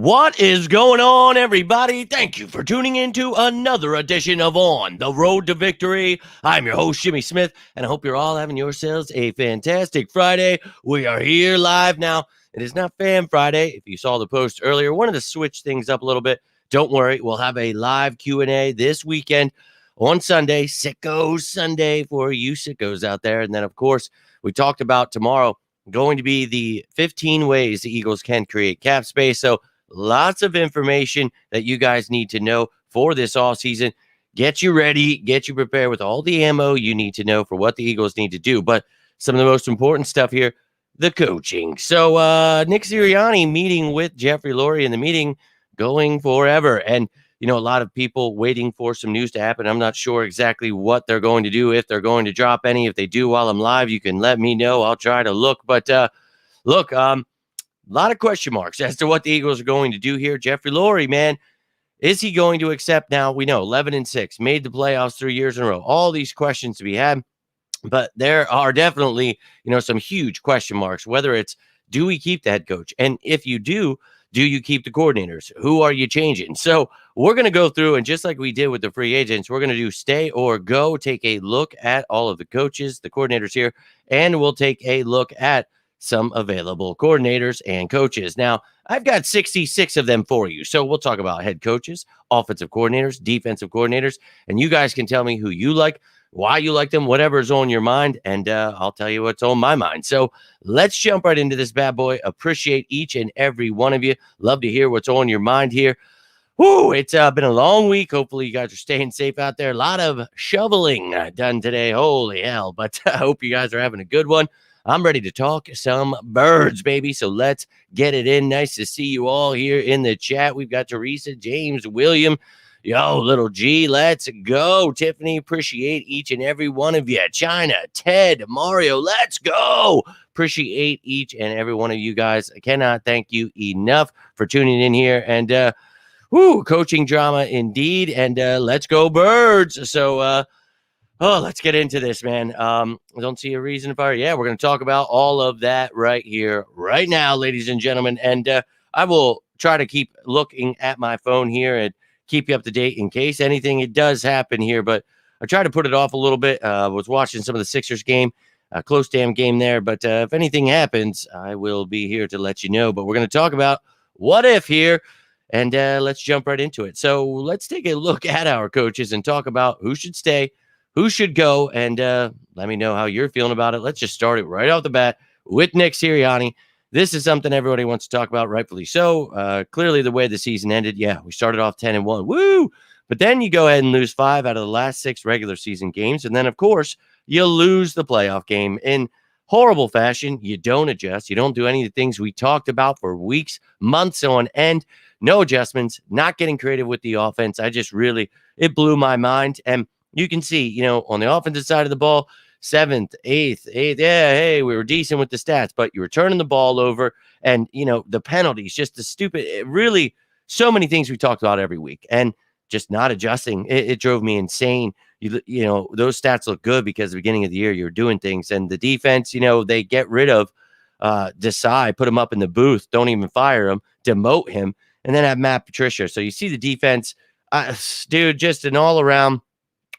What is going on, everybody? Thank you for tuning in to another edition of On the Road to Victory. I'm your host, Jimmy Smith, and I hope you're all having yourselves a fantastic Friday. We are here live now. It is not Fan Friday. If you saw the post earlier, wanted to switch things up a little bit. Don't worry, we'll have a live Q&A this weekend on Sunday, Sicko Sunday for you sickos out there. And then, of course, we talked about tomorrow going to be the 15 ways the Eagles can create cap space. So lots of information that you guys need to know for this offseason. Get you ready, get you prepared with all the ammo you need to know for what the Eagles need to do. But some of the most important stuff here, the coaching. So Nick Sirianni meeting with Jeffrey Lurie, in the meeting going forever. And, you know, a lot of people waiting for some news to happen. I'm not sure exactly what they're going to do, if they're going to drop any. If they do while I'm live, you can let me know. I'll try to look. But look, a lot of question marks as to what the Eagles are going to do here. Jeffrey Lurie, man, is he going to accept now? We know 11-6, made the playoffs 3 years in a row. All these questions to be had, but there are definitely, you know, some huge question marks, whether it's, do we keep the head coach? And if you do you keep the coordinators? Who are you changing? So we're going to go through, and just like we did with the free agents, we're going to do stay or go, take a look at all of the coaches, the coordinators here, and we'll take a look at some available coordinators and coaches. Now, I've got 66 of them for you. So we'll talk about head coaches, offensive coordinators, defensive coordinators, and you guys can tell me who you like, why you like them, whatever's on your mind, and I'll tell you what's on my mind. So let's jump right into this bad boy. Appreciate each and every one of you. Love to hear what's on your mind here. Whoo, it's been a long week. Hopefully you guys are staying safe out there. A lot of shoveling done today. Holy hell. But I hope you guys are having a good one. I'm ready to talk some birds, baby. So let's get it in. Nice to see you all here in the chat. We've got Teresa, James, William, yo, little G, let's go. Tiffany, appreciate each and every one of you. China, Ted, Mario, let's go. Appreciate each and every one of you guys. I cannot thank you enough for tuning in here. And coaching drama indeed. And let's go birds. So let's get into this, man. I don't see a reason for it. Yeah, we're going to talk about all of that right here, right now, ladies and gentlemen. And I will try to keep looking at my phone here and keep you up to date in case anything it does happen here. But I try to put it off a little bit. Was watching some of the Sixers game, a close damn game there. But if anything happens, I will be here to let you know. But we're going to talk about what if here. And let's jump right into it. So let's take a look at our coaches and talk about who should stay, who should go, and let me know how you're feeling about it. Let's just start it right off the bat with Nick Sirianni. This is something everybody wants to talk about, rightfully so. Clearly, the way the season ended, yeah, we started off 10-1. Woo! But then you go ahead and lose 5 out of the last 6 regular season games. And then, of course, you lose the playoff game in horrible fashion. You don't adjust. You don't do any of the things we talked about for weeks, months on end. No adjustments, not getting creative with the offense. It blew my mind. And you can see, you know, on the offensive side of the ball, 7th, 8th, yeah, hey, we were decent with the stats, but you were turning the ball over, and, you know, the penalties, just the stupid, really so many things we talked about every week, and just not adjusting. It drove me insane. You know, those stats look good because at the beginning of the year, you were doing things, and the defense, you know, they get rid of Desai, put him up in the booth, don't even fire him, demote him, and then have Matt Patricia. So you see the defense, dude, just an all around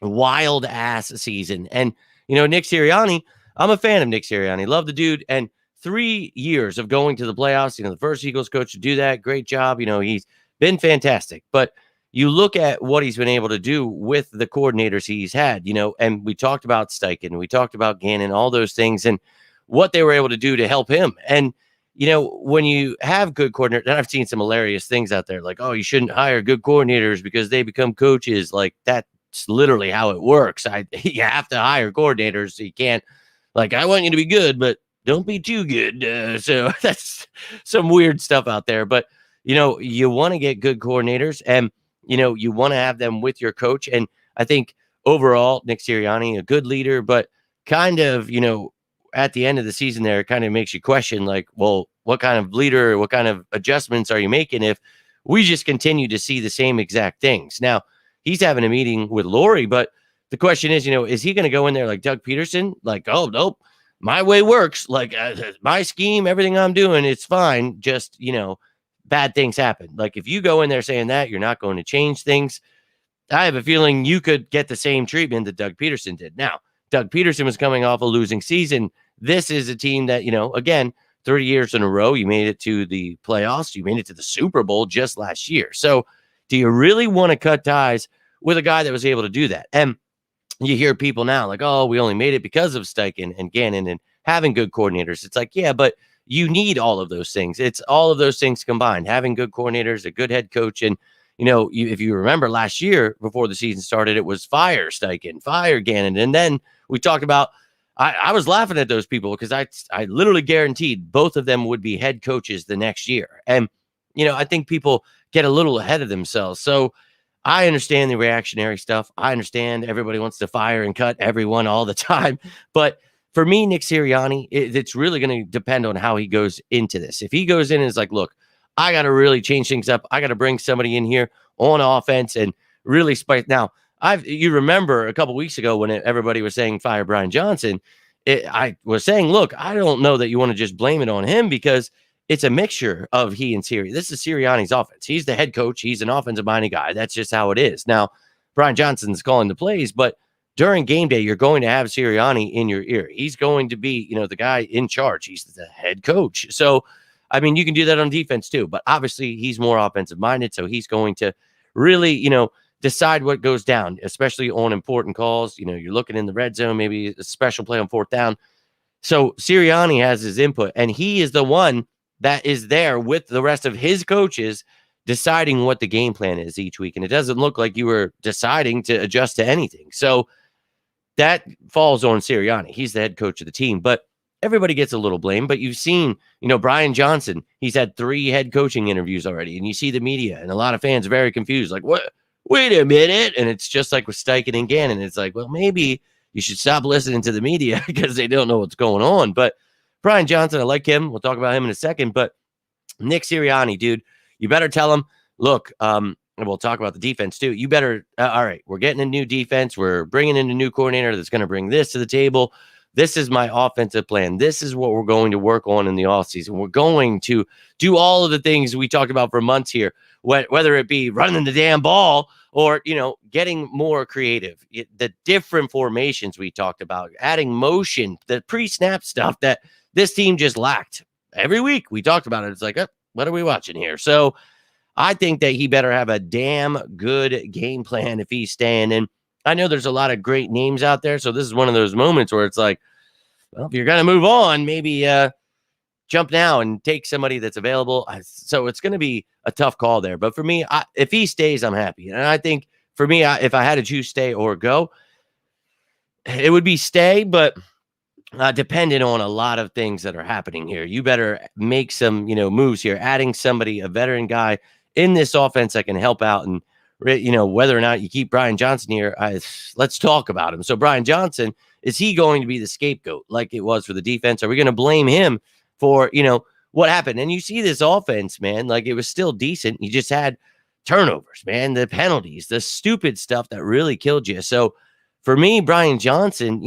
wild ass season. And, you know, Nick Sirianni, I'm a fan of Nick Sirianni. Love the dude. And 3 years of going to the playoffs, you know, the first Eagles coach to do that. Great job. You know, he's been fantastic. But you look at what he's been able to do with the coordinators he's had, you know, and we talked about Steichen, we talked about Gannon, all those things, and what they were able to do to help him. And, you know, when you have good coordinators, and I've seen some hilarious things out there, like, oh, you shouldn't hire good coordinators because they become coaches. Like, that's literally how it works. You have to hire coordinators. So you can't, like, I want you to be good, but don't be too good. So that's some weird stuff out there. But, you know, you want to get good coordinators, and, you know, you want to have them with your coach. And I think overall, Nick Sirianni, a good leader, but kind of, you know, at the end of the season there, it kind of makes you question, like, well, what kind of leader, what kind of adjustments are you making if we just continue to see the same exact things? Now, he's having a meeting with Lurie, but the question is, you know, is he going to go in there like Doug Peterson? Like, oh, nope, my way works. Like, my scheme, everything I'm doing, it's fine. Just, you know, bad things happen. Like if you go in there saying that you're not going to change things, I have a feeling you could get the same treatment that Doug Peterson did. Now, Doug Peterson was coming off a losing season. This is a team that, again, 30 years in a row, you made it to the playoffs. You made it to the Super Bowl just last year. So do you really want to cut ties with a guy that was able to do that? And you hear people now like, oh, we only made it because of Steichen and Gannon and having good coordinators. It's like, yeah, but you need all of those things. It's all of those things combined, having good coordinators, a good head coach. And, if you remember last year before the season started, it was fire Steichen, fire Gannon. And then we talked about, I was laughing at those people because I literally guaranteed both of them would be head coaches the next year. And, I think people get a little ahead of themselves. So I understand the reactionary stuff. I understand everybody wants to fire and cut everyone all the time. But for me, Nick Sirianni, it's really going to depend on how he goes into this. If he goes in and is like, look, I got to really change things up. I got to bring somebody in here on offense and really spice. Now, you remember a couple weeks ago when everybody was saying fire Brian Johnson, I was saying, look, I don't know that you want to just blame it on him because it's a mixture of he and Sirianni. This is Sirianni's offense. He's the head coach. He's an offensive-minded guy. That's just how it is. Now, Brian Johnson's calling the plays, but during game day, you're going to have Sirianni in your ear. He's going to be, the guy in charge. He's the head coach. So, I mean, you can do that on defense too, but obviously he's more offensive-minded, so he's going to really, decide what goes down, especially on important calls. You're looking in the red zone, maybe a special play on fourth down. So Sirianni has his input, and he is the one that is there with the rest of his coaches deciding what the game plan is each week. And it doesn't look like you were deciding to adjust to anything. So that falls on Sirianni. He's the head coach of the team, but everybody gets a little blame. But you've seen, Brian Johnson, he's had 3 head coaching interviews already, and you see the media and a lot of fans are very confused. Like, what? Wait a minute. And it's just like with Steichen and Gannon. It's like, well, maybe you should stop listening to the media because they don't know what's going on. But Brian Johnson, I like him. We'll talk about him in a second. But Nick Sirianni, dude, you better tell him, look, and we'll talk about the defense too. You better, all right, we're getting a new defense. We're bringing in a new coordinator that's going to bring this to the table. This is my offensive plan. This is what we're going to work on in the offseason. We're going to do all of the things we talked about for months here, whether it be running the damn ball or, getting more creative. The different formations we talked about, adding motion, the pre-snap stuff that this team just lacked. Every week we talked about it. It's like, what are we watching here? So I think that he better have a damn good game plan if he's staying in. I know there's a lot of great names out there. So this is one of those moments where it's like, well, if you're going to move on, maybe jump now and take somebody that's available. So it's going to be a tough call there. But for me, if he stays, I'm happy. And I think for me, if I had to choose stay or go, it would be stay, but dependent on a lot of things that are happening here. You better make some, moves here, adding somebody, a veteran guy in this offense that can help out. And, whether or not you keep Brian Johnson here, let's talk about him. So Brian Johnson, is he going to be the scapegoat like it was for the defense? Are we going to blame him for, what happened? And you see this offense, man, like it was still decent. You just had turnovers, man, the penalties, the stupid stuff that really killed you. So for me, Brian Johnson,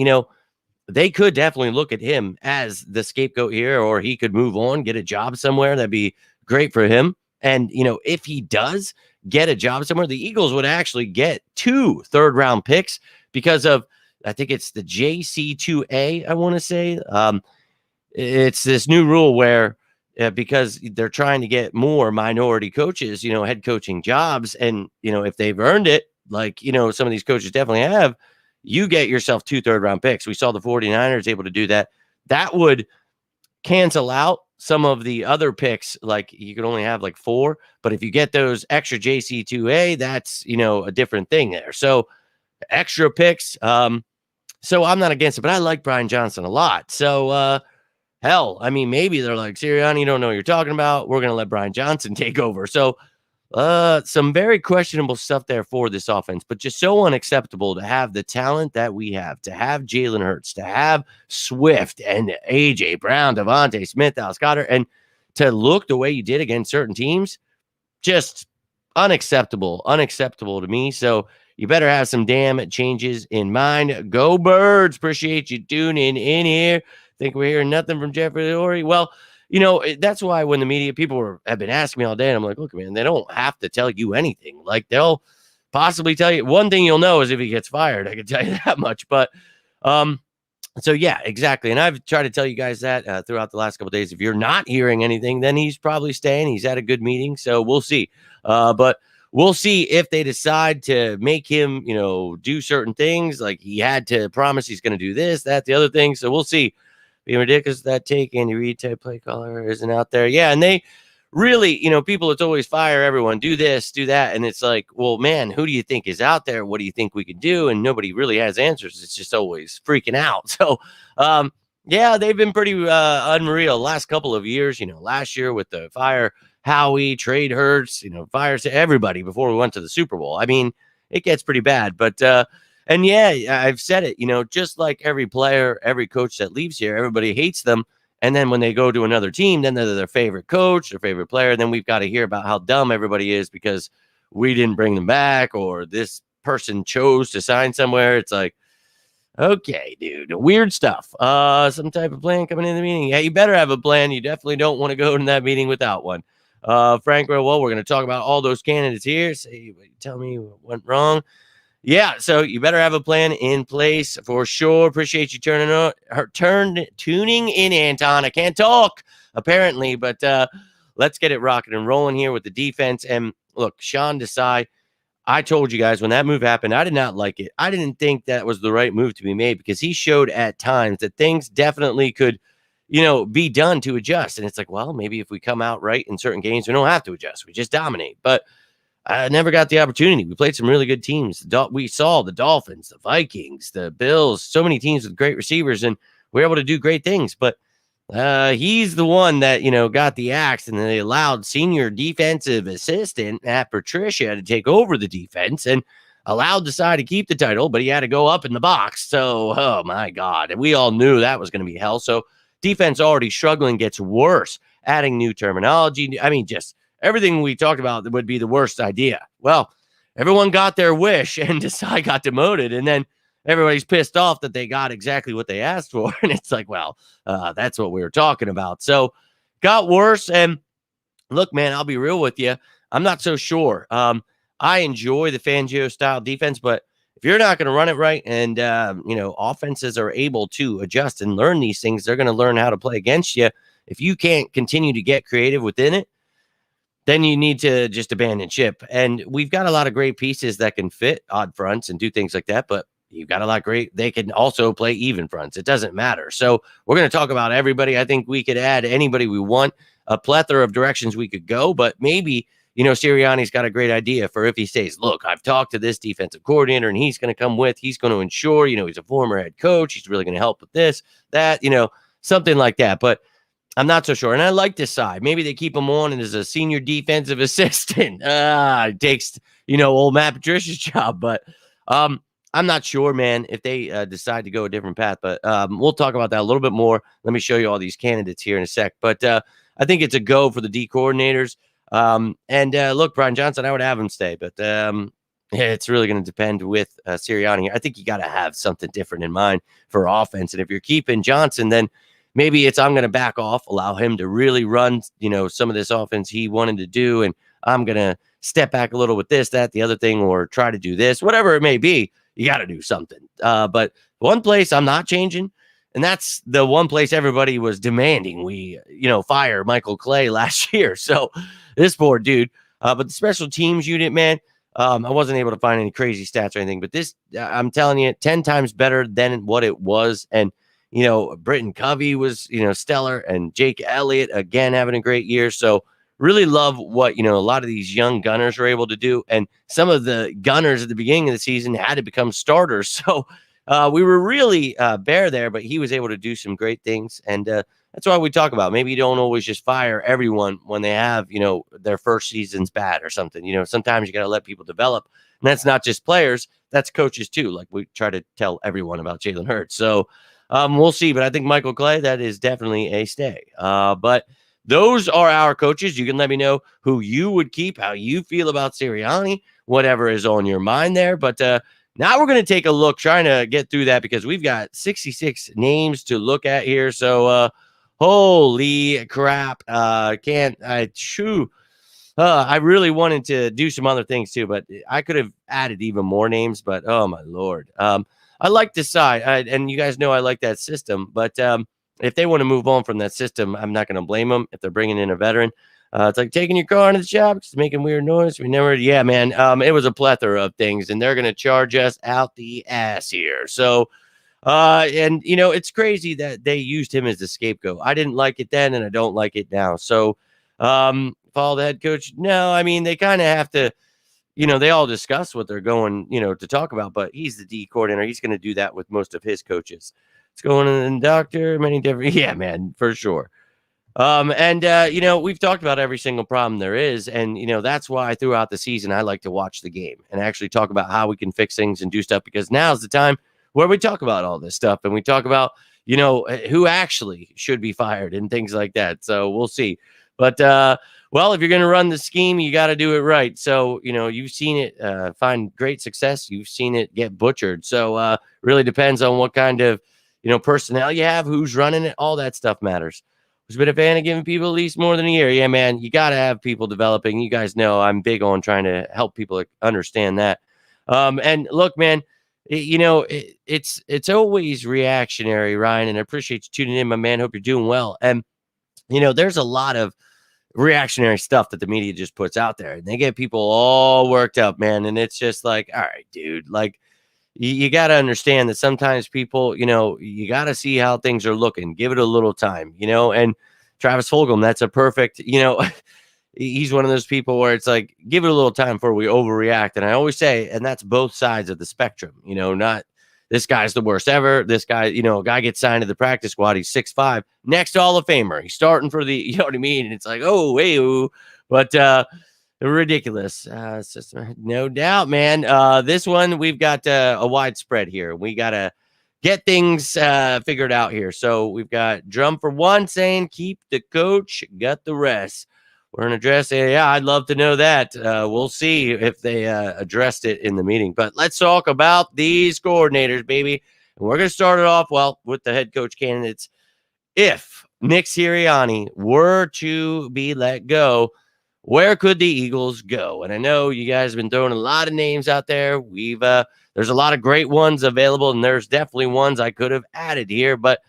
they could definitely look at him as the scapegoat here, or he could move on, get a job somewhere. That'd be great for him. And, if he does get a job somewhere, the Eagles would actually get 2 third-round picks because of, I think it's the JC2A, I want to say. It's this new rule where because they're trying to get more minority coaches, head coaching jobs. And, if they've earned it, like, some of these coaches definitely have, you get yourself 2 third-round picks. We saw the 49ers able to do that. That would cancel out some of the other picks. Like you could only have like 4, but if you get those extra JC2A, that's, a different thing there. So extra picks. So I'm not against it, but I like Brian Johnson a lot. So, hell, I mean, maybe they're like, Sirianni, you don't know what you're talking about. We're going to let Brian Johnson take over. So, some very questionable stuff there for this offense, but just so unacceptable to have the talent that we have, to have Jalen Hurts, to have Swift and A.J. Brown, Devontae Smith, Al Goddard, and to look the way you did against certain teams, just unacceptable to me. So you better have some damn changes in mind. Go Birds. Appreciate you tuning in here. Think we're hearing nothing from Jeffrey Lurie. Well, that's why when the media people have been asking me all day, and I'm like, look, man, they don't have to tell you anything. Like they'll possibly tell you one thing you'll know is if he gets fired. I can tell you that much. But so yeah, exactly. And I've tried to tell you guys that throughout the last couple of days. If you're not hearing anything, then he's probably staying. He's at a good meeting, so we'll see. But we'll see if they decide to make him, do certain things. Like he had to promise he's going to do this, that, the other thing. So we'll see. Being ridiculous that take Andy Reid type play caller isn't out there. Yeah, and they really, people, it's always fire everyone, do this, do that. And it's like, well, man, who do you think is out there? What do you think we can do? And nobody really has answers. It's just always freaking out. So, yeah, they've been pretty unreal last couple of years. Last year with the fire Howie, trade Hurts, fires everybody before we went to the Super Bowl. I mean, it gets pretty bad. But, and yeah, I've said it, just like every player, every coach that leaves here, everybody hates them. And then when they go to another team, then they're their favorite coach, their favorite player. Then we've got to hear about how dumb everybody is because we didn't bring them back or this person chose to sign somewhere. It's like, okay, dude, weird stuff. Some type of plan coming in the meeting. Yeah, you better have a plan. You definitely don't want to go to that meeting without one. Frank, well, we're going to talk about all those candidates here. Say, tell me what went wrong. Yeah, so you better have a plan in place for sure. Appreciate you tuning in, Anton. I can't talk apparently, but let's get it rocking and rolling here with the defense. And look, Sean Desai, I told you guys when that move happened, I did not like it. I didn't think that was the right move to be made because he showed at times that things definitely could, be done to adjust. And it's like, well, maybe if we come out right in certain games, we don't have to adjust. We just dominate. But I never got the opportunity. We played some really good teams. We saw the Dolphins, the Vikings, the Bills, so many teams with great receivers, and we were able to do great things. But he's the one that, got the axe, and then they allowed senior defensive assistant Matt Patricia to take over the defense and allowed Desai to keep the title, but he had to go up in the box. So, oh my God. We all knew that was going to be hell. So defense already struggling gets worse, adding new terminology. I mean, just everything we talked about would be the worst idea. Well, everyone got their wish and Desai got demoted. And then everybody's pissed off that they got exactly what they asked for. And it's like, well, that's what we were talking about. So got worse. And look, man, I'll be real with you. I'm not so sure. I enjoy the Fangio style defense, but if you're not going to run it right and, offenses are able to adjust and learn these things, they're going to learn how to play against you. If you can't continue to get creative within it, then you need to just abandon ship. And we've got a lot of great pieces that can fit odd fronts and do things like that, but you've got a lot great. They can also play even fronts. It doesn't matter. So we're going to talk about everybody. I think we could add anybody we want, a plethora of directions we could go, but maybe, Sirianni's got a great idea for if he stays. Look, I've talked to this defensive coordinator and he's going to come with, he's going to ensure, he's a former head coach. He's really going to help with this, that, something like that. But I'm not so sure. And I like this side. Maybe they keep him on and as a senior defensive assistant. It takes, old Matt Patricia's job. But I'm not sure, man, if they decide to go a different path. But we'll talk about that a little bit more. Let me show you all these candidates here in a sec. But I think it's a go for the D coordinators. Look, Brian Johnson, I would have him stay. But it's really going to depend with Sirianni. I think you got to have something different in mind for offense. And if you're keeping Johnson, then maybe it's I'm going to back off, allow him to really run, some of this offense he wanted to do. And I'm going to step back a little with this, that, the other thing, or try to do this, whatever it may be. You got to do something. But one place I'm not changing, and that's the one place everybody was demanding we, fire Michael Clay last year. So this poor dude. But the special teams unit, man, I wasn't able to find any crazy stats or anything. But this, I'm telling you, 10 times better than what it was. And Britton Covey was, stellar, and Jake Elliott, again, having a great year. So really love what, a lot of these young gunners were able to do. And some of the gunners at the beginning of the season had to become starters. So we were really bare there, but he was able to do some great things. And that's why we talk about maybe you don't always just fire everyone when they have, their first season's bad or something. Sometimes you got to let people develop. And that's not just players, that's coaches too. Like we try to tell everyone about Jalen Hurts. So we'll see, but I think Michael Clay, that is definitely a stay. But those are our coaches. You can let me know who you would keep, how you feel about Sirianni, whatever is on your mind there. But now we're going to take a look, trying to get through that because we've got 66 names to look at here. So Holy crap. Can't I shoo. I really wanted to do some other things too, but I could have added even more names, but oh my lord. I like this side, and you guys know I like that system, but if they want to move on from that system, I'm not going to blame them if they're bringing in a veteran. It's like taking your car into the shop, it's making weird noise. We never, yeah, man. It was a plethora of things, and they're going to charge us out the ass here. So, and it's crazy that they used him as the scapegoat. I didn't like it then, and I don't like it now. So, follow the head coach. No, I mean they kind of have to. They all discuss what they're going, to talk about. But he's the D coordinator. He's going to do that with most of his coaches. It's going in doctor, many different. Yeah, man, for sure. And we've talked about every single problem there is, and that's why throughout the season I like to watch the game and actually talk about how we can fix things and do stuff, because now's the time where we talk about all this stuff and we talk about who actually should be fired and things like that. So we'll see. But well, if you're going to run the scheme, you got to do it right. So you've seen it find great success. You've seen it get butchered. So really depends on what kind of personnel you have, who's running it, all that stuff matters. Who's been a fan of giving people at least more than a year? Yeah, man, you got to have people developing. You guys know I'm big on trying to help people understand that. And look, man, it's always reactionary, Ryan, and I appreciate you tuning in, my man. Hope you're doing well. And there's a lot of reactionary stuff that the media just puts out there, and they get people all worked up, man. And it's just like, all right, dude, like you got to understand that sometimes people, you got to see how things are looking, give it a little time, and Travis Fulgham, that's a perfect, he's one of those people where it's like, give it a little time before we overreact. And I always say, and that's both sides of the spectrum, not this guy's the worst ever. This guy, a guy gets signed to the practice squad. He's 6'5", next Hall of Famer. He's starting for the, you know what I mean? And it's like, oh, hey, but, ridiculous. No doubt, man. This one, we've got a widespread here. We got to get things figured out here. So we've got Drum for One saying, keep the coach, got the rest. We're going to address it. Yeah, I'd love to know that. We'll see if they addressed it in the meeting. But let's talk about these coordinators, baby. And we're going to start it off, well, with the head coach candidates. If Nick Sirianni were to be let go, where could the Eagles go? And I know you guys have been throwing a lot of names out there. There's a lot of great ones available, and there's definitely ones I could have added here, but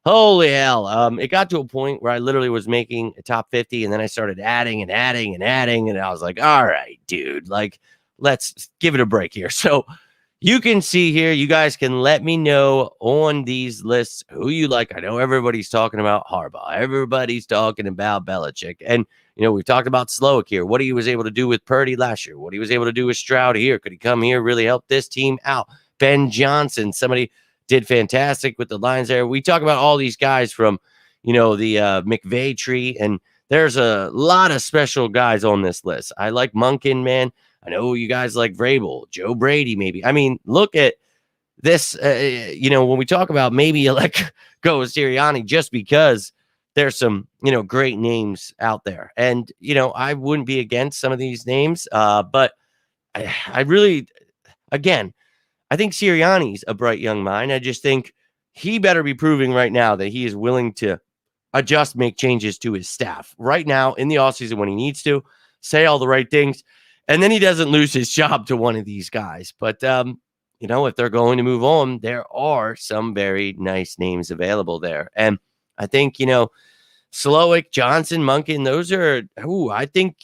holy hell. It got to a point where I literally was making a top 50, and then I started adding and adding and adding, and I was like, all right, dude, like, let's give it a break here. So you can see here, you guys can let me know on these lists who you like. I know everybody's talking about Harbaugh. Everybody's talking about Belichick. And, we've talked about Slowick here, what he was able to do with Purdy last year, what he was able to do with Stroud here. Could he come here, really help this team out? Ben Johnson, somebody did fantastic with the Lions there. We talk about all these guys from, the McVay tree, and there's a lot of special guys on this list. I like Monken, man. I know you guys like Vrabel, Joe Brady, maybe. I mean, look at this, when we talk about maybe let go with Sirianni, just because there's some, great names out there. And, I wouldn't be against some of these names, but I really, again, I think Sirianni's a bright young mind. I just think he better be proving right now that he is willing to adjust, make changes to his staff right now in the offseason when he needs to, say all the right things, and then he doesn't lose his job to one of these guys. But, if they're going to move on, there are some very nice names available there. And I think, Slowick, Johnson, Monken, those are, I think,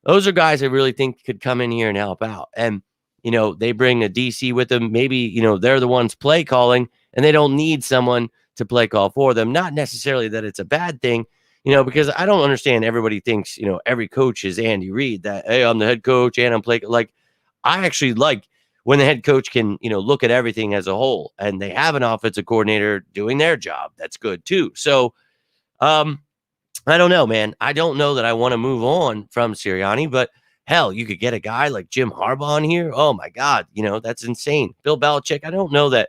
those are guys I really think could come in here and help out. And, they bring a DC with them. Maybe, they're the ones play calling, and they don't need someone to play call for them. Not necessarily that it's a bad thing, because I don't understand. Everybody thinks, every coach is Andy Reid, that, hey, I'm the head coach and I'm play. Like, I actually like when the head coach can, look at everything as a whole, and they have an offensive coordinator doing their job. That's good too. So, I don't know, man. I don't know that I want to move on from Sirianni, but hell, you could get a guy like Jim Harbaugh in here. Oh my God. That's insane. Bill Belichick. I don't know that,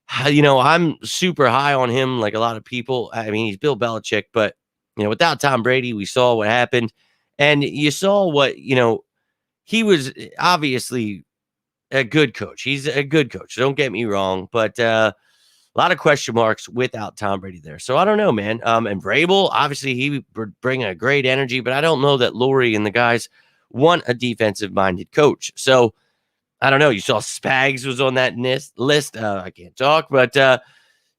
I'm super high on him. Like a lot of people, I mean, he's Bill Belichick, but without Tom Brady, we saw what happened, and you saw what, he was obviously a good coach. He's a good coach. Don't get me wrong, but, a lot of question marks without Tom Brady there. So I don't know, man. And Vrabel, obviously, he would bring a great energy, but I don't know that Lurie and the guys want a defensive-minded coach. So I don't know. You saw Spags was on that list. I can't talk, but a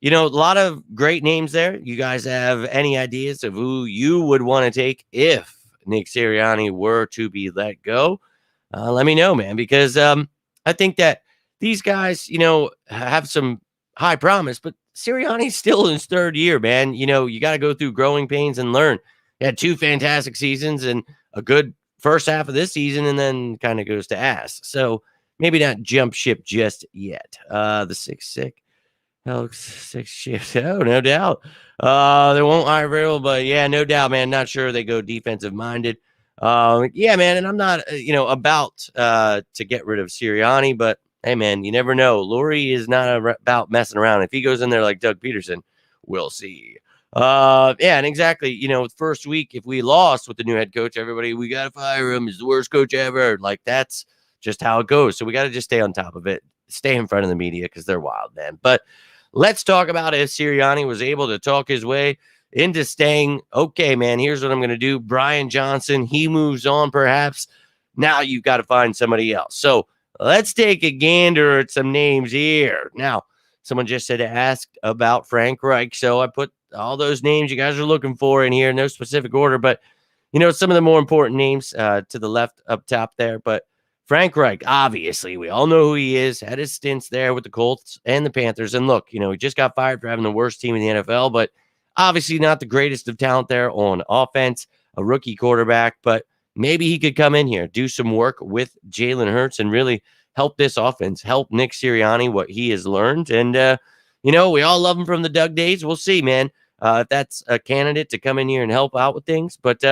lot of great names there. You guys have any ideas of who you would want to take if Nick Sirianni were to be let go? Let me know, man, because I think that these guys, have some high promise, but Sirianni's still in his third year, man. You got to go through growing pains and learn. He had 2 fantastic seasons and a good first half of this season, and then kind of goes to ass. So maybe not jump ship just yet. The sick. Hell, 6 shifts. Oh, no doubt. They won't hire Vrabel, but yeah, no doubt, man. Not sure they go defensive minded. Yeah, man. And I'm not, about to get rid of Sirianni, but hey, man, you never know. Lurie is not about messing around. If he goes in there like Doug Peterson, we'll see. Yeah, and exactly, first week, if we lost with the new head coach, everybody, we got to fire him. He's the worst coach ever. Like, that's just how it goes. So we got to just stay on top of it, stay in front of the media because they're wild, man. But let's talk about if Sirianni was able to talk his way into staying. Okay, man, here's what I'm going to do. Brian Johnson, he moves on perhaps. Now you've got to find somebody else. So let's take a gander at some names here. Now, someone just said to ask about Frank Reich. So I put all those names you guys are looking for in here, no specific order, but some of the more important names to the left up top there. But Frank Reich, obviously, we all know who he is. Had his stints there with the Colts and the Panthers. And look, he just got fired for having the worst team in the NFL, but obviously not the greatest of talent there on offense, a rookie quarterback. But maybe he could come in here, do some work with Jalen Hurts and really help this offense, help Nick Sirianni, what he has learned. And, we all love him from the Doug days. We'll see, man, if that's a candidate to come in here and help out with things. But,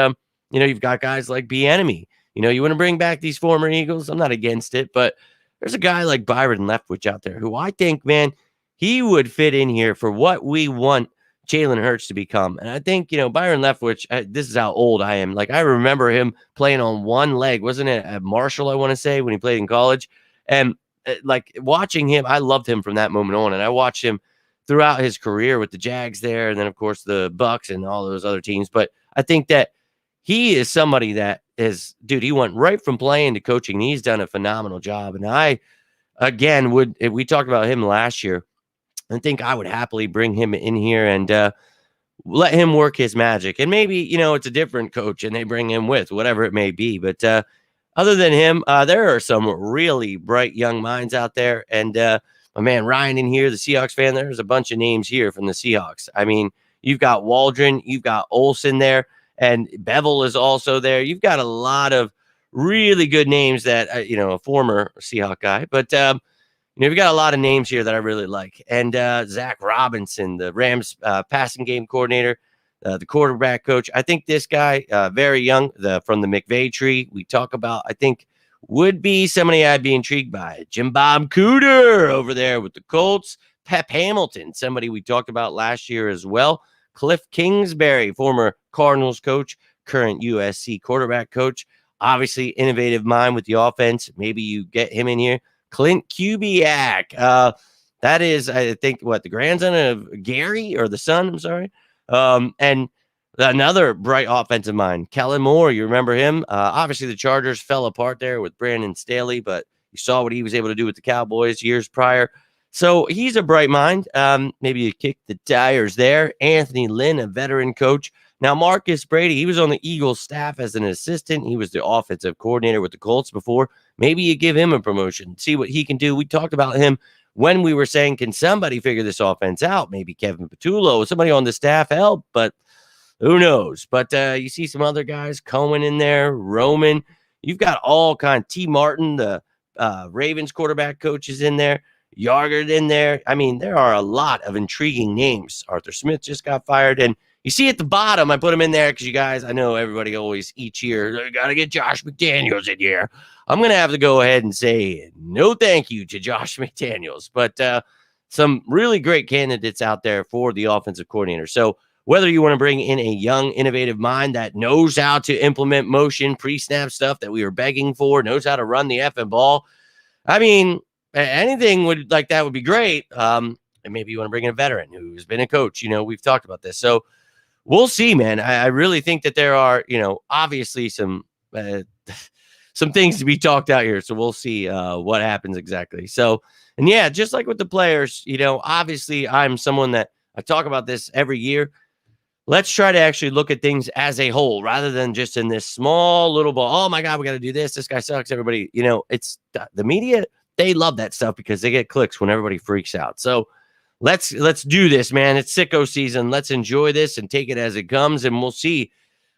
you've got guys like Bieniemy. You want to bring back these former Eagles? I'm not against it, but there's a guy like Byron Leftwich out there who I think, man, he would fit in here for what we want Jalen Hurts to become. And I think, Byron Leftwich, this is how old I am. Like, I remember him playing on one leg. Wasn't it at Marshall, I want to say, when he played in college? And, watching him, I loved him from that moment on. And I watched him throughout his career with the Jags there. And then, of course, the Bucks and all those other teams. But I think that he is somebody that is, dude, he went right from playing to coaching. And he's done a phenomenal job. And I, again, if we talked about him last year, I think I would happily bring him in here and let him work his magic. And maybe, it's a different coach and they bring him with whatever it may be. But other than him, there are some really bright young minds out there. And my man Ryan in here, the Seahawks fan, there's a bunch of names here from the Seahawks. I mean, you've got Waldron, you've got Olsen there. And Bevel is also there. You've got a lot of really good names that, a former Seahawk guy. But, we've got a lot of names here that I really like. And Zach Robinson, the Rams passing game coordinator, the quarterback coach. I think this guy, very young, from the McVay tree we talk about, I think would be somebody I'd be intrigued by. Jim Bob Cooter over there with the Colts. Pep Hamilton, somebody we talked about last year as well. Cliff Kingsbury, former Cardinals coach, current USC quarterback coach. Obviously, innovative mind with the offense. Maybe you get him in here. Clint Kubiak. That is, I think, the grandson of Gary, or the son, I'm sorry. And another bright offensive mind, Kellen Moore. You remember him? Obviously, the Chargers fell apart there with Brandon Staley, but you saw what he was able to do with the Cowboys years prior. So he's a bright mind. Maybe you kick the tires there. Anthony Lynn, a veteran coach. Now, Marcus Brady, he was on the Eagles staff as an assistant. He was the offensive coordinator with the Colts before. Maybe you give him a promotion, see what he can do. We talked about him when we were saying, can somebody figure this offense out? Maybe Kevin Patullo, somebody on the staff help, but who knows? But you see some other guys, Cohen in there, Roman. You've got all kinds. T. Martin, the Ravens quarterback coach, is in there. Yargard in there. I mean, there are a lot of intriguing names. Arthur Smith just got fired. And you see at the bottom, I put him in there because you guys, I know everybody always each year, got to get Josh McDaniels in here. I'm going to have to go ahead and say no thank you to Josh McDaniels. But some really great candidates out there for the offensive coordinator. So whether you want to bring in a young, innovative mind that knows how to implement motion, pre-snap stuff that we were begging for, knows how to run the effing ball. I mean, anything like that would be great. and maybe you want to bring in a veteran who's been a coach. We've talked about this. So we'll see, man. I really think that there are, obviously some things to be talked out here. So we'll see what happens exactly. So, and yeah, just like with the players, obviously I'm someone that I talk about this every year. Let's try to actually look at things as a whole rather than just in this small little ball. Oh my God, we got to do this. This guy sucks. Everybody, it's the media. They love that stuff because they get clicks when everybody freaks out. So let's do this, man. It's sicko season. Let's enjoy this and take it as it comes, and we'll see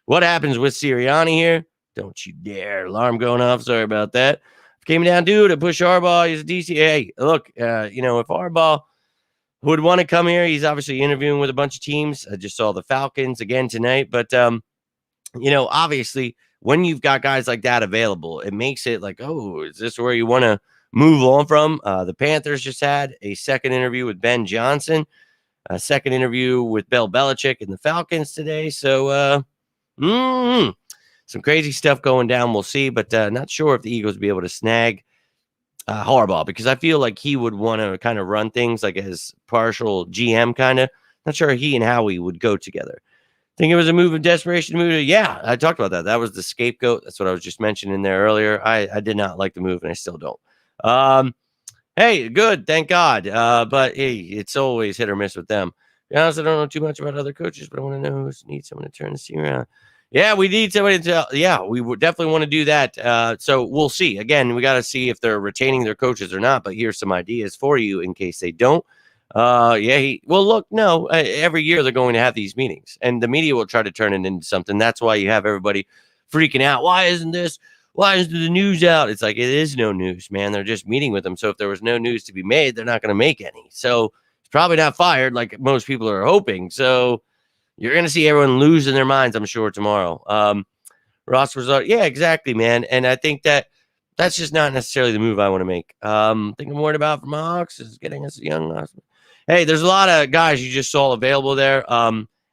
what happens with Sirianni here. Don't you dare. Alarm going off. Sorry about that. Came down to push Harbaugh. He's a DC. Hey, look, if Harbaugh would want to come here, he's obviously interviewing with a bunch of teams. I just saw the Falcons again tonight. But, obviously, when you've got guys like that available, it makes it like, oh, is this where you want to move on from? The Panthers just had a second interview with Ben Johnson, a second interview with Bill Belichick and the Falcons today. So, some crazy stuff going down. We'll see, but not sure if the Eagles will be able to snag Harbaugh, because I feel like he would want to kind of run things like as partial GM kind of. Not sure he and Howie would go together. Think it was a move of desperation. Yeah, I talked about that. That was the scapegoat. That's what I was just mentioning there earlier. I did not like the move, and I still don't. Hey, good, thank God. But hey, it's always hit or miss with them. To be honest, I don't know too much about other coaches, but I want to know who needs someone to turn the team around. Yeah, we need somebody to. Yeah, we would definitely want to do that. So we'll see. Again, we got to see if they're retaining their coaches or not. But here's some ideas for you in case they don't. Look, no. Every year they're going to have these meetings, and the media will try to turn it into something. That's why you have everybody freaking out. Why isn't the news out? It's like, it is no news, man. They're just meeting with them. So if there was no news to be made, they're not going to make any. So it's probably not fired like most people are hoping. So you're going to see everyone losing their minds, I'm sure, tomorrow. Ross Resort. Yeah, exactly, man. And I think that's just not necessarily the move I want to make. I think I'm worried about for my Hawks is getting us a young Hawks. Hey, there's a lot of guys you just saw available there.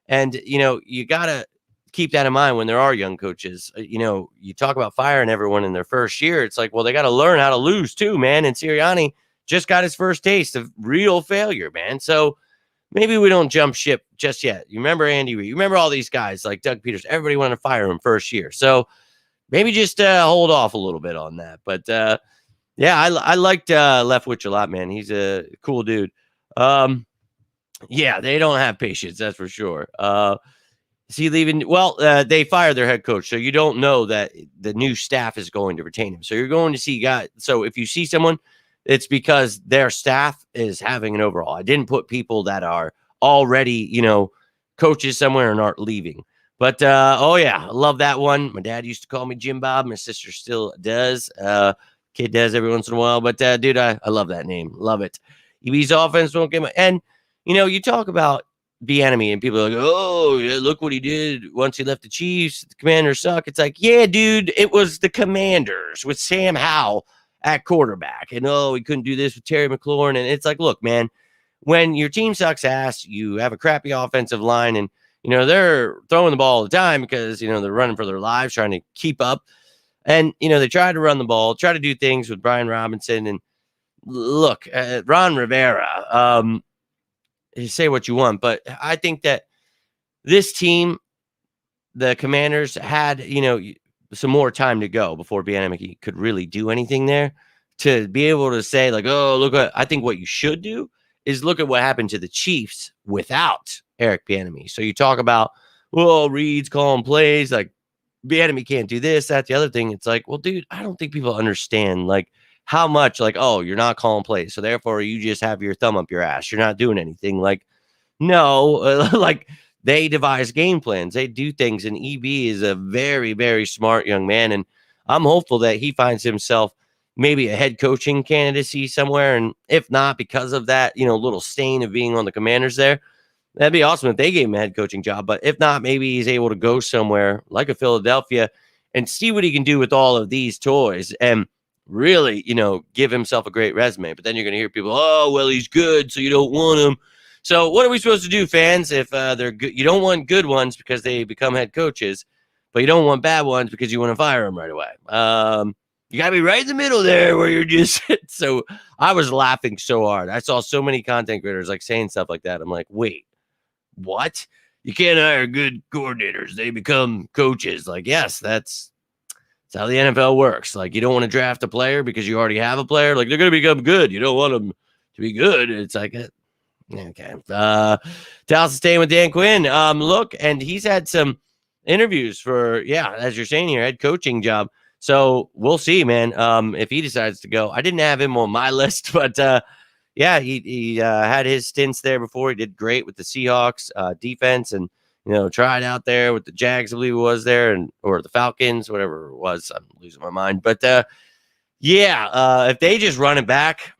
And, you got to keep that in mind when there are young coaches. You talk about firing everyone in their first year. It's like, well, they got to learn how to lose too, man. And Sirianni just got his first taste of real failure, man. So maybe we don't jump ship just yet. You remember Andy Reid? You remember all these guys like Doug Peters? Everybody wanted to fire him first year. So maybe just hold off a little bit on that. But, yeah, I liked Leftwich a lot, man. He's a cool dude. Yeah, they don't have patience, that's for sure. Is he leaving? Well, they fired their head coach, so you don't know that the new staff is going to retain him. So you're going to see guys. So if you see someone, it's because their staff is having an overhaul. I didn't put people that are already, coaches somewhere and aren't leaving. But, oh, yeah, I love that one. My dad used to call me Jim Bob. My sister still does. Kid does every once in a while. But, dude, I love that name. Love it. EB's offense won't get my – and, you talk about Bieniemy and people are like, oh, yeah, look what he did once he left the Chiefs. The Commanders suck. It's like, yeah, dude, it was the Commanders with Sam Howell at quarterback. And, oh, he couldn't do this with Terry McLaurin. And it's like, look, man, when your team sucks ass, you have a crappy offensive line, and, they're throwing the ball all the time because, they're running for their lives, trying to keep up. And, they try to run the ball, try to do things with Brian Robinson. And look, Ron Rivera, say what you want, but I think that this team, the Commanders, had, some more time to go before Bieniemy could really do anything there to be able to say, like, oh, look, I think what you should do is look at what happened to the Chiefs without Eric Bieniemy. So you talk about, well, Reed's calling plays, like Bieniemy can't do this, that's the other thing. It's like, well, dude, I don't think people understand, like, how much, like, oh, you're not calling plays, so therefore you just have your thumb up your ass. You're not doing anything. Like, no, like, they devise game plans. They do things, and EB is a very, very smart young man, and I'm hopeful that he finds himself maybe a head coaching candidacy somewhere, and if not, because of that, little stain of being on the Commanders there, that'd be awesome if they gave him a head coaching job. But if not, maybe he's able to go somewhere like a Philadelphia and see what he can do with all of these toys and really, give himself a great resume. But then you're going to hear people, oh, well, he's good, so you don't want him. So what are we supposed to do, fans, if they're good? You don't want good ones because they become head coaches, but you don't want bad ones because you want to fire them right away. You got to be right in the middle there where you're just so I was laughing so hard. I saw so many content creators like saying stuff like that. I'm like, wait, what? You can't hire good coordinators. They become coaches. Like, yes, that's how the NFL works. Like, you don't want to draft a player because you already have a player. Like, they're going to become good. You don't want them to be good. It's like, okay. Dallas is staying with Dan Quinn. Look, and he's had some interviews for, as you're saying here, head coaching job. So we'll see, man. If he decides to go, I didn't have him on my list, but he had his stints there before. He did great with the Seahawks defense, and tried out there with the Jags, I believe it was there, or the Falcons, whatever it was. I'm losing my mind, but if they just run it back,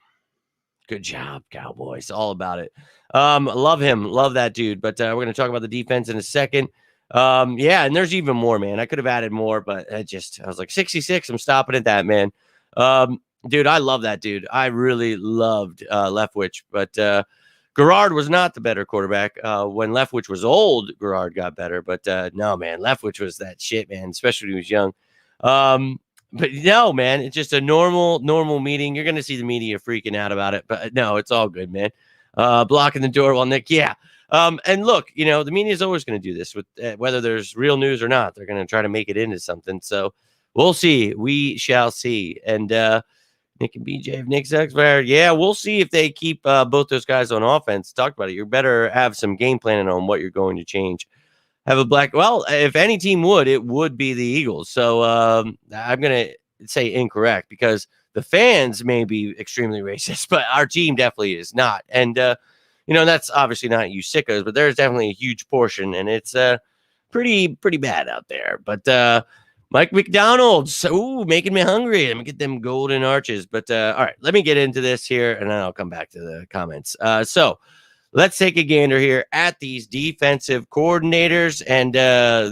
good job, Cowboys. All about it. Love him, love that dude. But we're gonna talk about the defense in a second. And there's even more, man. I could have added more, but I was like 66. I'm stopping at that, man. Dude, I love that dude. I really loved Leftwich, but Garrard was not the better quarterback. When Leftwich was old, Garrard got better, but no, man, Leftwich was that shit, man, especially when he was young. But no, man, it's just a normal meeting. You're going to see the media freaking out about it, but no, it's all good, man. Blocking the door while Nick, and look, the media is always going to do this with whether there's real news or not. They're going to try to make it into something. So we'll see. We shall see. And Nick and BJ, if Nick sucks, we'll see if they keep both those guys on offense. Talk about it. You better have some game planning on what you're going to change. If any team would, it would be the Eagles. So I'm going to say incorrect because the fans may be extremely racist, but our team definitely is not. And, that's obviously not you sickos, but there's definitely a huge portion, and it's pretty bad out there. But Mike McDonald's, making me hungry. Let me get them golden arches. But all right, let me get into this here, and then I'll come back to the comments. So let's take a gander here at these defensive coordinators. And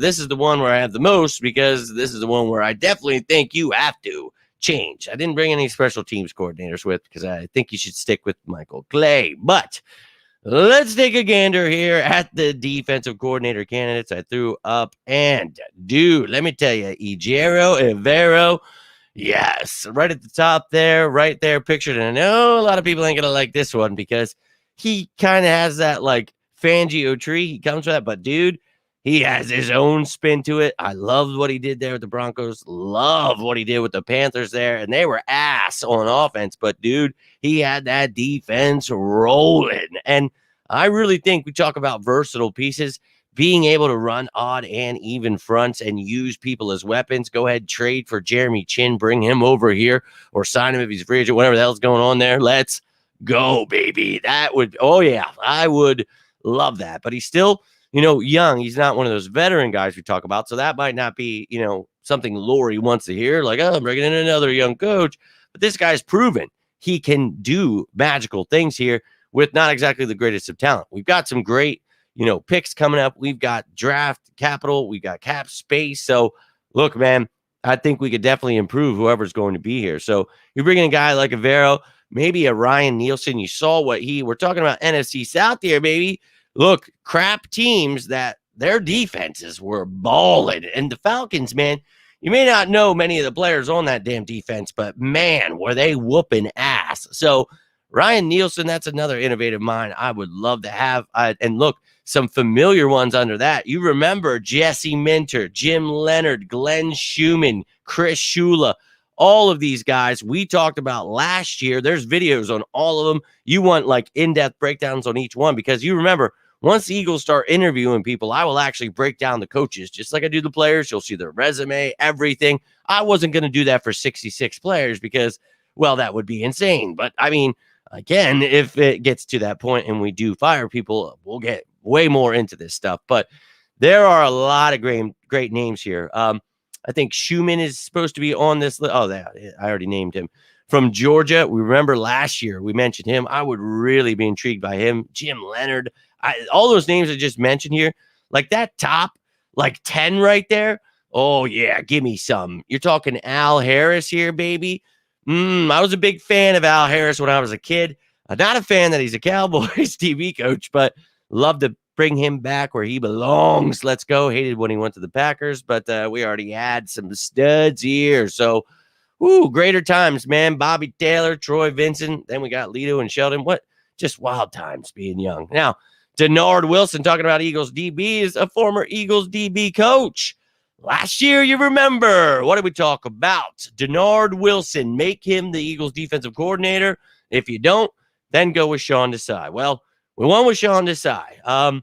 this is the one where I have the most because this is the one where I definitely think you have to change. I didn't bring any special teams coordinators with because I think you should stick with Michael Clay. But let's take a gander here at the defensive coordinator candidates I threw up. And, dude, let me tell you, Ejiro Evero, yes, right at the top there, right there pictured. And I know a lot of people ain't going to like this one because he kind of has that, like, Fangio tree. He comes with that. But, dude, he has his own spin to it. I loved what he did there with the Broncos. Love what he did with the Panthers there. And they were ass on offense. But, dude, he had that defense rolling. And I really think we talk about versatile pieces, being able to run odd and even fronts and use people as weapons. Go ahead, trade for Jeremy Chin, bring him over here or sign him if he's free agent, whatever the hell's going on there. Let's go, baby. I would love that. But he's still, young. He's not one of those veteran guys we talk about. So that might not be, something Lurie wants to hear. Like, I'm bringing in another young coach. But this guy's proven he can do magical things here with not exactly the greatest of talent. We've got some great, picks coming up. We've got draft capital. We've got cap space. So, look, man, I think we could definitely improve whoever's going to be here. So, you bring in a guy like Evero, maybe a Ryan Nielsen. You saw what we're talking about NFC South here, baby. Look, crap teams that their defenses were balling. And the Falcons, man, you may not know many of the players on that damn defense, but, man, were they whooping ass. So, Ryan Nielsen, that's another innovative mind I would love to have. And look, some familiar ones under that. You remember Jesse Minter, Jim Leonard, Glenn Schumann, Chris Shula, all of these guys we talked about last year. There's videos on all of them. You want like in-depth breakdowns on each one because you remember, once the Eagles start interviewing people, I will actually break down the coaches just like I do the players. You'll see their resume, everything. I wasn't going to do that for 66 players because, well, that would be insane. But I mean, again, if it gets to that point and we do fire people, we'll get way more into this stuff. But there are a lot of great names here. I think Schumann is supposed to be on this list. Oh, I already named him. From Georgia, we remember last year we mentioned him. I would really be intrigued by him. Jim Leonard. All those names I just mentioned here, like that top, like 10 right there. Oh, yeah, give me some. You're talking Al Harris here, baby. I was a big fan of Al Harris when I was a kid. I'm not a fan that he's a Cowboys TV coach, but love to bring him back where he belongs. Let's go. Hated when he went to the Packers, but we already had some studs here. So greater times, man. Bobby Taylor, Troy Vincent. Then we got Lito and Sheldon. What? Just wild times being young. Now, Denard Wilson, talking about Eagles DB, is a former Eagles DB coach. Last year, you remember, what did we talk about? Denard Wilson, make him the Eagles defensive coordinator. If you don't, then go with Sean Desai. Well, we went with Sean Desai.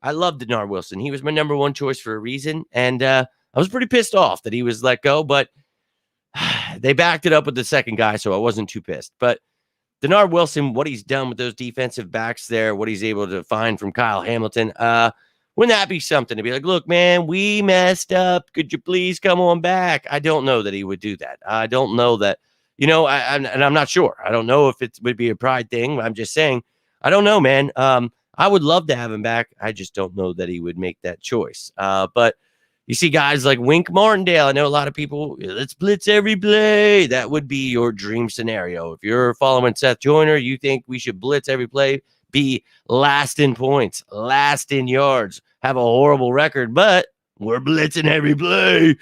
I love Denard Wilson. He was my number one choice for a reason, and I was pretty pissed off that he was let go, but they backed it up with the second guy, so I wasn't too pissed. But Denard Wilson, what he's done with those defensive backs there, what he's able to find from Kyle Hamilton, wouldn't that be something to be like, look, man, we messed up. Could you please come on back? I don't know that he would do that. I don't know that, and I'm not sure. I don't know if it would be a pride thing. I'm just saying, I don't know, man. I would love to have him back. I just don't know that he would make that choice. But you see guys like Wink Martindale. I know a lot of people, let's blitz every play. That would be your dream scenario. If you're following Seth Joyner, you think we should blitz every play, be last in points, last in yards, have a horrible record, but we're blitzing every play.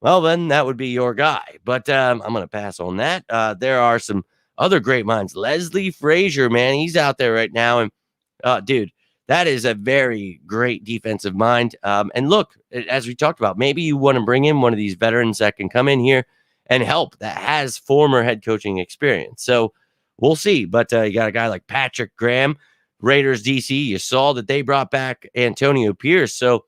Well, then that would be your guy. But I'm going to pass on that. There are some other great minds. Leslie Frazier, man, he's out there right now. And dude, that is a very great defensive mind. And look, as we talked about, maybe you want to bring in one of these veterans that can come in here and help, that has former head coaching experience. So we'll see. But you got a guy like Patrick Graham, Raiders DC. You saw that they brought back Antonio Pierce. So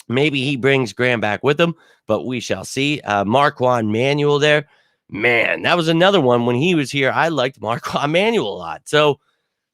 maybe he brings Graham back with him, but we shall see. Marquand Manuel there. Man, that was another one. When he was here, I liked Marquand Manuel a lot. So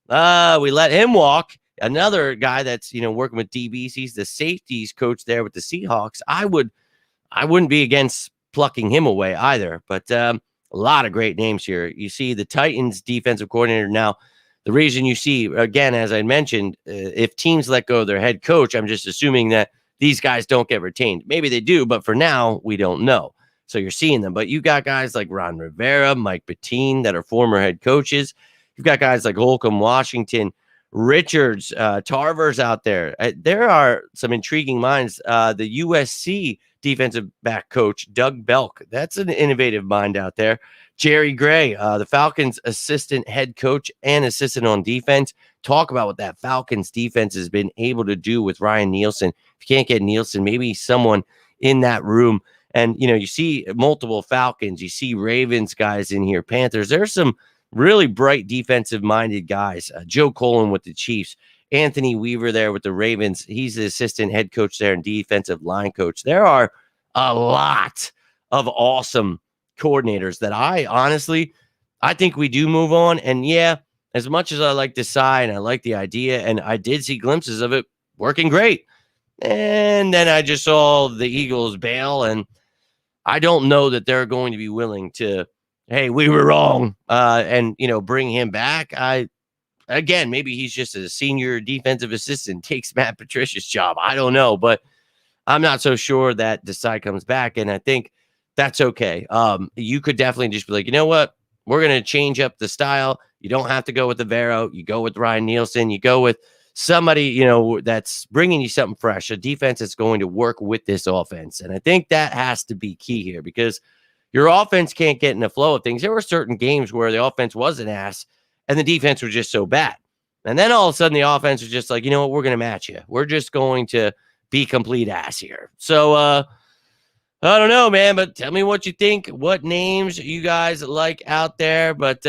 we let him walk. Another guy that's, working with DBs. He's the safeties coach there with the Seahawks. I wouldn't be against plucking him away either. But a lot of great names here. You see the Titans defensive coordinator. Now, the reason you see, again, as I mentioned, if teams let go of their head coach, I'm just assuming that these guys don't get retained. Maybe they do, but for now, we don't know. So you're seeing them. But you got guys like Ron Rivera, Mike Bettine that are former head coaches. You've got guys like Holcomb Washington, Richards, Tarver's out there. There are some intriguing minds. The USC defensive back coach, Doug Belk. That's an innovative mind out there. Jerry Gray, the Falcons assistant head coach and assistant on defense. Talk about what that Falcons defense has been able to do with Ryan Nielsen. If you can't get Nielsen, maybe someone in that room. And, you see multiple Falcons. You see Ravens guys in here, Panthers. There's some really bright defensive-minded guys. Joe Colin with the Chiefs. Anthony Weaver there with the Ravens. He's the assistant head coach there and defensive line coach. There are a lot of awesome coordinators that I think we do move on. And yeah, as much as I like Desai and I like the idea, and I did see glimpses of it working great. And then I just saw the Eagles bail, and I don't know that they're going to be willing to, hey, we were wrong, and, bring him back. Again, maybe he's just a senior defensive assistant, takes Matt Patricia's job. I don't know, but I'm not so sure that Desai comes back, and I think that's okay. You could definitely just be like, you know what? We're going to change up the style. You don't have to go with the Vero. You go with Ryan Nielsen. You go with somebody, that's bringing you something fresh, a defense that's going to work with this offense. And I think that has to be key here, because your offense can't get in the flow of things. There were certain games where the offense was an ass and the defense was just so bad. And then all of a sudden the offense was just like, you know what, we're going to match you. We're just going to be complete ass here. So I don't know, man, but tell me what you think, what names you guys like out there. But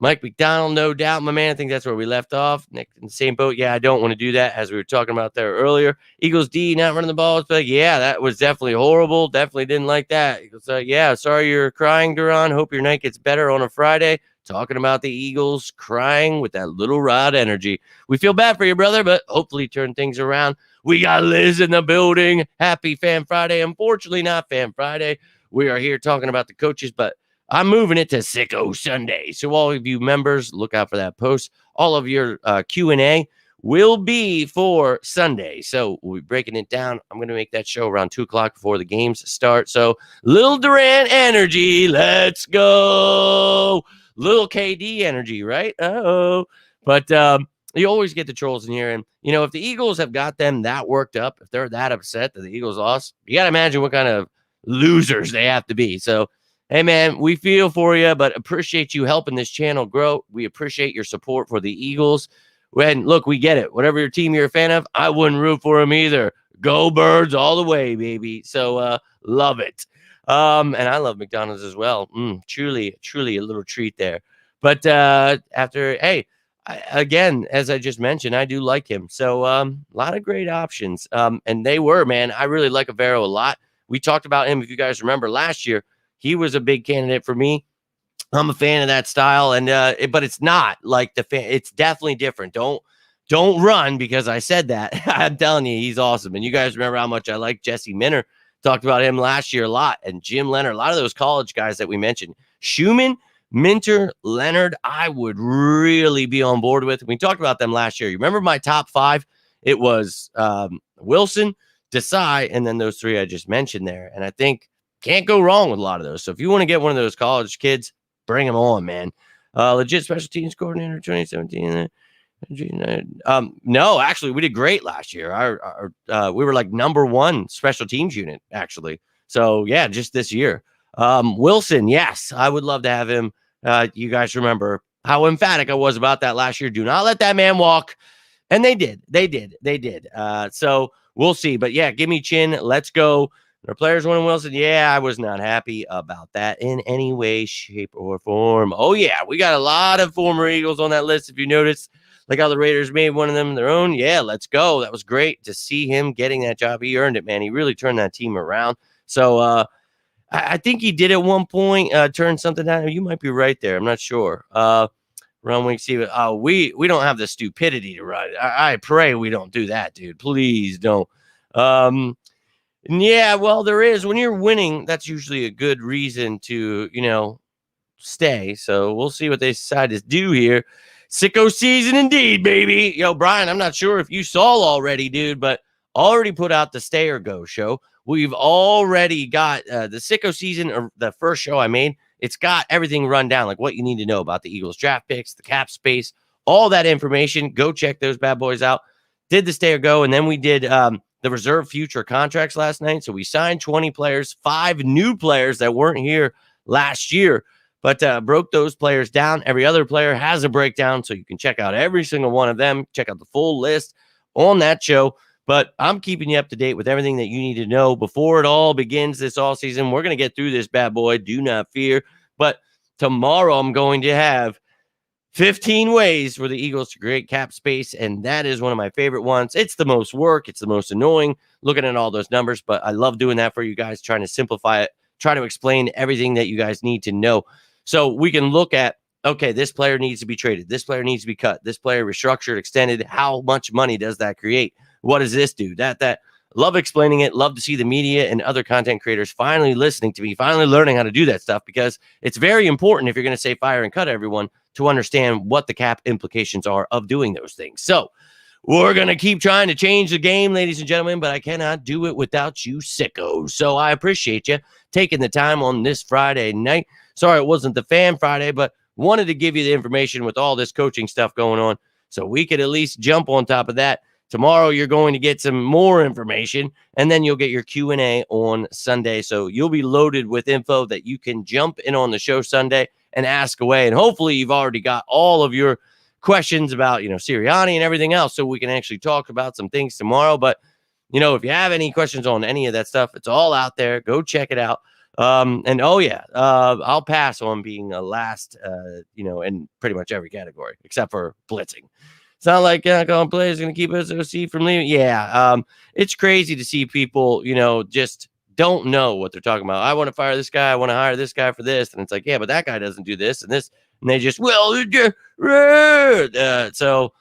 Mike McDonald, no doubt, my man. I think that's where we left off. Nick in the same boat. Yeah, I don't want to do that, as we were talking about there earlier. Eagles D not running the ball. It's like, yeah, that was definitely horrible. Definitely didn't like that. It's like, yeah, sorry you're crying, Duran. Hope your night gets better on a Friday. Talking about the Eagles crying with that little Rod energy. We feel bad for you, brother, but hopefully turn things around. We got Liz in the building. Happy Fan Friday. Unfortunately, not Fan Friday. We are here talking about the coaches, but I'm moving it to Sicko Sunday. So all of you members, look out for that post. All of your Q&A will be for Sunday. So we'll be breaking it down. I'm going to make that show around 2 o'clock before the games start. So Lil Duran energy, let's go. Little KD energy, right? Uh-oh. But you always get the trolls in here. And, if the Eagles have got them that worked up, if they're that upset that the Eagles lost, you got to imagine what kind of losers they have to be. So Hey, man, we feel for you, but appreciate you helping this channel grow. We appreciate your support for the Eagles. When look, we get it. Whatever your team you're a fan of, I wouldn't root for them either. Go Birds all the way, baby. So love it. And I love McDonald's as well. Truly, truly a little treat there. But again, as I just mentioned, I do like him. So a lot of great options. And they were, man. I really like Avero a lot. We talked about him, if you guys remember last year. He was a big candidate for me. I'm a fan of that style, and but it's not like the fan. It's definitely different. Don't run because I said that. I'm telling you, he's awesome. And you guys remember how much I like Jesse Minter. Talked about him last year a lot, and Jim Leonard. A lot of those college guys that we mentioned, Schumann, Minter, Leonard. I would really be on board with. We talked about them last year. You remember my top 5? It was Wilson, Desai, and then those 3 I just mentioned there. And I think can't go wrong with a lot of those. So if you want to get one of those college kids, bring them on, man. Legit special teams coordinator 2017. No, actually, we did great last year. We were like number 1 special teams unit, actually. So yeah, just this year. Wilson, yes, I would love to have him. You guys remember how emphatic I was about that last year. Do not let that man walk. And they did. So we'll see. But yeah, give me Chin. Let's go. Our players wanted Wilson. Yeah, I was not happy about that in any way, shape, or form. Oh, yeah, we got a lot of former Eagles on that list, if you noticed. Like how the Raiders made one of them their own. Yeah, let's go. That was great to see him getting that job. He earned it, man. He really turned that team around. So I think he did at one point turn something down. You might be right there. I'm not sure. Run week, see. We don't have the stupidity to run. I pray we don't do that, dude. Please don't. Yeah, well, there is. When you're winning, that's usually a good reason to, stay. So we'll see what they decide to do here. Sicko season indeed, baby. Yo, Brian, I'm not sure if you saw already, dude, but already put out the Stay or Go show. We've already got the Sicko season, or the first show I made. It's got everything run down, like what you need to know about the Eagles draft picks, the cap space, all that information. Go check those bad boys out. Did the Stay or Go, and then we did the reserve future contracts last night. So we signed 20 players, 5 new players that weren't here last year, but broke those players down. Every other player has a breakdown, so you can check out every single one of them. Check out the full list on that show. But I'm keeping you up to date with everything that you need to know before it all begins this all season. We're going to get through this bad boy. Do not fear. But tomorrow I'm going to have 15 ways for the Eagles to create cap space, and that is one of my favorite ones. It's the most work. It's the most annoying looking at all those numbers, but I love doing that for you guys, trying to simplify it, try to explain everything that you guys need to know. So we can look at, okay, this player needs to be traded. This player needs to be cut. This player restructured, extended. How much money does that create? What does this do? That. Love explaining it. Love to see the media and other content creators finally listening to me, finally learning how to do that stuff, because it's very important if you're going to say fire and cut everyone to understand what the cap implications are of doing those things. So we're going to keep trying to change the game, ladies and gentlemen, but I cannot do it without you sickos. So I appreciate you taking the time on this Friday night. Sorry it wasn't the Fan Friday, but wanted to give you the information with all this coaching stuff going on so we could at least jump on top of that. Tomorrow, you're going to get some more information, and then you'll get your Q&A on Sunday. So you'll be loaded with info that you can jump in on the show Sunday and ask away. And hopefully you've already got all of your questions about, Sirianni and everything else, so we can actually talk about some things tomorrow. But, if you have any questions on any of that stuff, it's all out there. Go check it out. I'll pass on being a last, in pretty much every category except for blitzing. It's not like calling plays is going to keep SOC from leaving. Yeah, it's crazy to see people, just don't know what they're talking about. I want to fire this guy. I want to hire this guy for this. And it's like, yeah, but that guy doesn't do this and this. And they just, so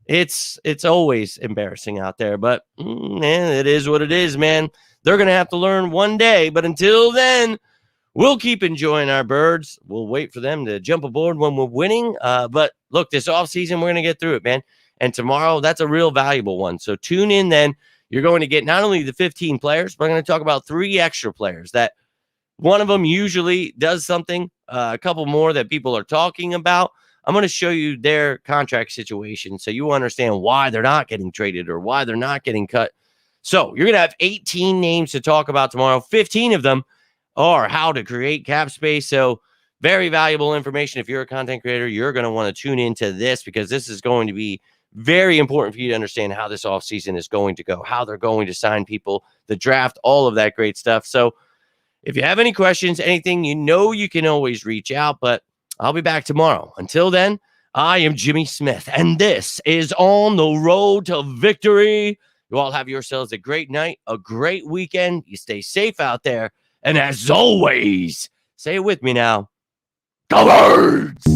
it's always embarrassing out there. But it is what it is, man. They're going to have to learn one day. But until then, we'll keep enjoying our birds. We'll wait for them to jump aboard when we're winning. But look, this offseason, we're going to get through it, man. And tomorrow, that's a real valuable one. So tune in then. You're going to get not only the 15 players, but I'm going to talk about 3 extra players that one of them usually does something, a couple more that people are talking about. I'm going to show you their contract situation so you understand why they're not getting traded or why they're not getting cut. So you're going to have 18 names to talk about tomorrow. 15 of them or how to create cap space. So, very valuable information. If you're a content creator, you're going to want to tune into this because this is going to be very important for you to understand how this offseason is going to go, how they're going to sign people, the draft, all of that great stuff. So, if you have any questions, anything, you can always reach out, but I'll be back tomorrow. Until then, I am Jimmy Smith, and this is On the Road to Victory. You all have yourselves a great night, a great weekend. You stay safe out there. And as always, say it with me now, go Birds!